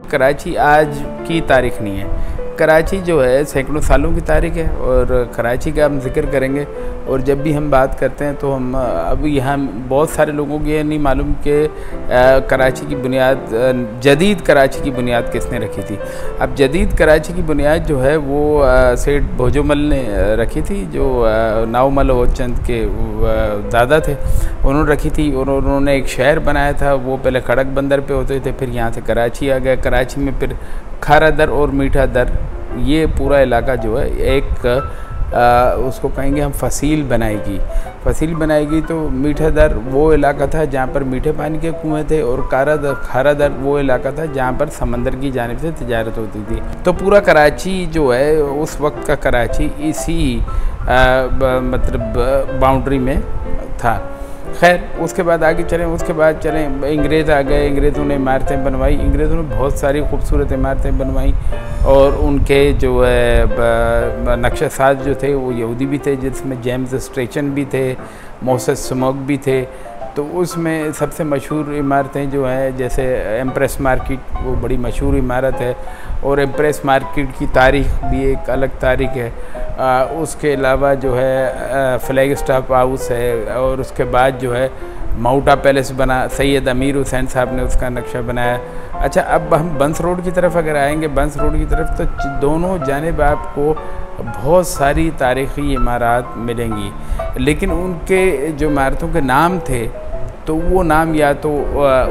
कराची आज की तारीख नहीं है। कराची जो है सैकड़ों सालों की तारीख है और कराची का हम जिक्र करेंगे। और जब भी हम बात करते हैं तो हम अब यहाँ बहुत सारे लोगों को ये नहीं मालूम कि कराची की बुनियाद, जदीद कराची की बुनियाद किसने रखी थी। अब जदीद कराची की बुनियाद जो है वो सेठ भोजोमल ने रखी थी, जो नावमल होचंद के दादा थे, उन्होंने रखी थी। और उन्होंने एक शहर बनाया था, वो पहले खड़क बंदर पे होते थे, फिर यहाँ से कराची आ गया। कराची में फिर खारा दर और मीठा दर, ये पूरा इलाका जो है एक उसको कहेंगे हम फसील बनाएगी। फसील बनाएगी तो मीठा दर वो इलाका था जहाँ पर मीठे पानी के कुएँ थे, और खारा दर वो इलाका था जहाँ पर समंदर की जानिब से तिजारत होती थी। तो पूरा कराची जो है उस वक्त का कराची इसी मतलब बाउंड्री में था। खैर उसके बाद आगे चलें, उसके बाद चलें अंग्रेज़ आ गए। अंग्रेज़ों ने इमारतें बनवाई, अंग्रेज़ों ने बहुत सारी खूबसूरत इमारतें बनवाई। और उनके जो है नक्शा साज जो थे वो यहूदी भी थे, जिसमें जेम्स स्ट्रेचन भी थे, मोसेस स्मोक भी थे। तो उसमें सबसे मशहूर इमारतें जो हैं, जैसे एम्प्रेस मार्केट, वो बड़ी मशहूर इमारत है। और एम्प्रेस मार्केट की तारीख़ भी एक अलग तारीख़ है। उसके अलावा जो है फ्लैग स्टाफ हाउस है। और उसके बाद जो है माउटा पैलेस बना, सैयद अमीर हुसैन साहब ने उसका नक्शा बनाया। अच्छा, अब हम बंस रोड की तरफ अगर आएंगे, बंस रोड की तरफ, तो दोनों जानिब आपको बहुत सारी तारीख़ी इमारत मिलेंगी। लेकिन उनके जो इमारतों के नाम थे तो वो नाम या तो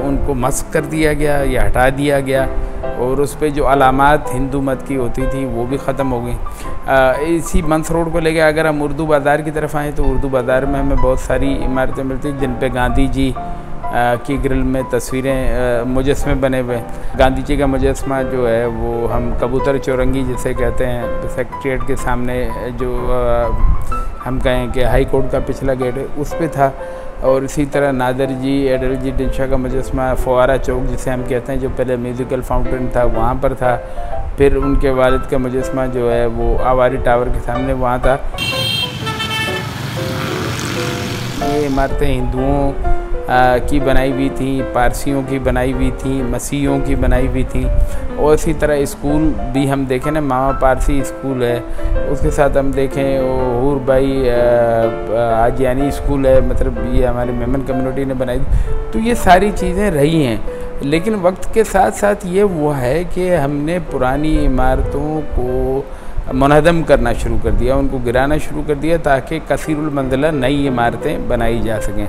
उनको मस्क कर दिया गया या हटा दिया गया, और उस पर जो अलामात हिंदू मत की होती थी वो भी ख़त्म हो गई। इसी बंस रोड को लेकर अगर हम उर्दू बाज़ार की तरफ आएँ तो उर्दू बाज़ार में हमें बहुत सारी इमारतें मिलती जिन पे गांधी जी की ग्रिल में तस्वीरें मुजस्मे बने हुए। गांधी जी का मुजस्मा जो है वो हम कबूतर चौरंगी जिसे कहते हैं, सेक्रेटरीट के सामने जो हम कहें कि हाई कोर्ट का पिछला गेट है उस पर था। और इसी तरह नादर जी, अटल जी दिनशा का मुजस्मा फुआरा चौक जिसे हम कहते हैं, जो पहले म्यूज़िकल फाउंटेन था वहाँ पर था। फिर उनके वालिद का मुजस्मा जो है वो आवारी टावर के सामने वहाँ था। ये इमारतें हिंदुओं की बनाई हुई थी, पारसियों की बनाई हुई थी, मसीहियों की बनाई हुई थी। और इसी तरह स्कूल भी हम देखें ना, मामा पारसी स्कूल है, उसके साथ हम देखें हूर भाई आजियानी स्कूल है, मतलब ये हमारे मेमन कम्युनिटी ने बनाई। तो ये सारी चीज़ें रही हैं, लेकिन वक्त के साथ साथ ये वो है कि हमने पुरानी इमारतों को मुनहदम करना शुरू कर दिया, उनको गिराना शुरू कर दिया ताकि कसीरुल मंजिला नई इमारतें बनाई जा सकें।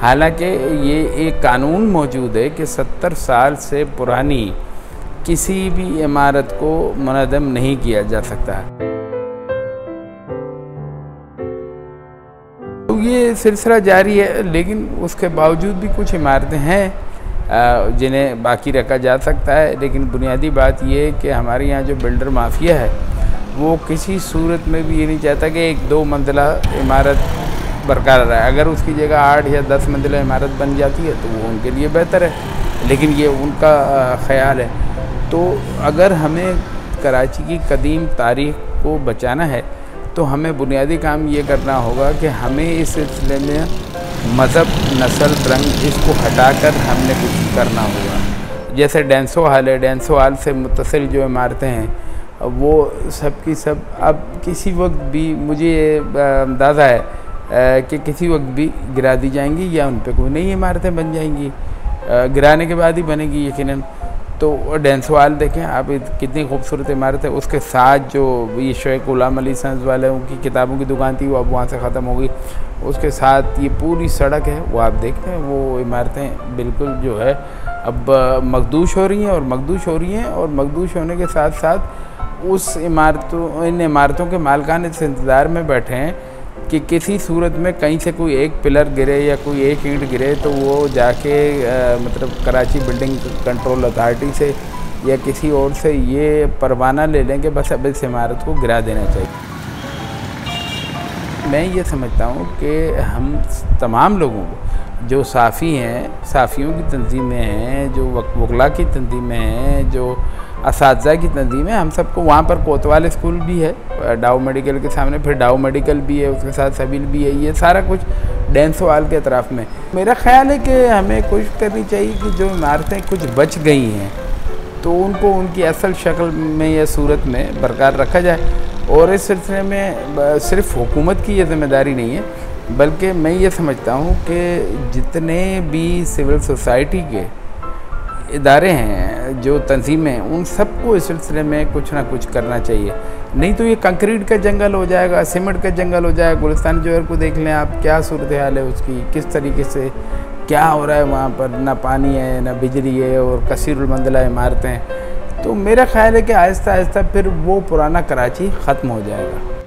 हालांकि ये एक कानून मौजूद है कि 70 साल से पुरानी किसी भी इमारत को मुनहदम नहीं किया जा सकता। तो ये सिलसिला जारी है, लेकिन उसके बावजूद भी कुछ इमारतें हैं जिन्हें बाकी रखा जा सकता है। लेकिन बुनियादी बात ये है कि हमारे यहाँ जो बिल्डर माफिया है वो किसी सूरत में भी ये नहीं चाहता कि 1-2 मंजिला इमारत बरकरार रहे। अगर उसकी जगह 8 या 10 मंजिला इमारत बन जाती है तो वो उनके लिए बेहतर है, लेकिन ये उनका ख़याल है। तो अगर हमें कराची की कदीम तारीख़ को बचाना है तो हमें बुनियादी काम ये करना होगा कि हमें इस सिलसिले में मज़हब, नस्ल, रंग इसको हटाकर हमने कुछ करना होगा। जैसे डेंसो हॉल है, डेंसो हॉल से मुत्तसिल जो इमारतें हैं वो सब की सब अब किसी वक्त भी, मुझे अंदाज़ा है कि किसी वक्त भी गिरा दी जाएंगी या उन पर कोई नई इमारतें बन जाएंगी। गिराने के बाद ही बनेगी यकीनन। तो डेंसो हॉल देखें आप, कितनी खूबसूरत इमारत है। उसके साथ जो ये शेख गुलाम अली सन्स वाले उनकी किताबों की दुकान थी वो अब वहाँ से ख़त्म हो गई। उसके साथ ये पूरी सड़क है वो आप देखते हैं, वो इमारतें बिल्कुल जो है अब मखदूश हो रही हैं और मखदूश हो रही हैं। और मखदूश होने के साथ साथ उस इन इमारतों के मालिकान इस इंतज़ार में बैठे हैं कि किसी सूरत में कहीं से कोई एक पिलर गिरे या कोई एक ईंट गिरे तो वो जाके मतलब कराची बिल्डिंग कंट्रोल अथॉरिटी से या किसी और से ये परवाना ले लें कि बस अब इस इमारत को गिरा देना चाहिए। मैं ये समझता हूँ कि हम तमाम लोगों को, जो साफ़ी हैं, साफ़ियों की तंजीमें हैं, जो वकला की तंजीमें हैं, जो असातिज़ा की तंजीम है, हम सबको वहाँ पर कोतवाल स्कूल भी है डाउ मेडिकल के सामने, फिर डाउ मेडिकल भी है, उसके साथ सबील भी है, ये सारा कुछ डेंसो हॉल के अतराफ़ में। मेरा ख्याल है कि हमें कोशिश करनी चाहिए कि जो इमारतें कुछ बच गई हैं तो उनको उनकी असल शक्ल में या सूरत में बरकरार रखा जाए। और इस सिलसिले में सिर्फ हुकूमत की ये ज़िम्मेदारी नहीं है, बल्कि मैं ये समझता हूँ कि जितने भी सिविल सोसाइटी के इदारे हैं, जो तंजीमें हैं, उन सबको इस सिलसिले में कुछ ना कुछ करना चाहिए। नहीं तो ये कंक्रीट का जंगल हो जाएगा, सीमेंट का जंगल हो जाएगा। गुलिस्तान जोहर को देख लें आप, क्या सूरत हाल है उसकी, किस तरीके से क्या हो रहा है वहाँ पर, ना पानी है ना बिजली है और कसीरुल मंजिला इमारतें। तो मेरा ख्याल है कि आहिस्ता आहिस्ता फिर वो पुराना कराची ख़त्म हो जाएगा।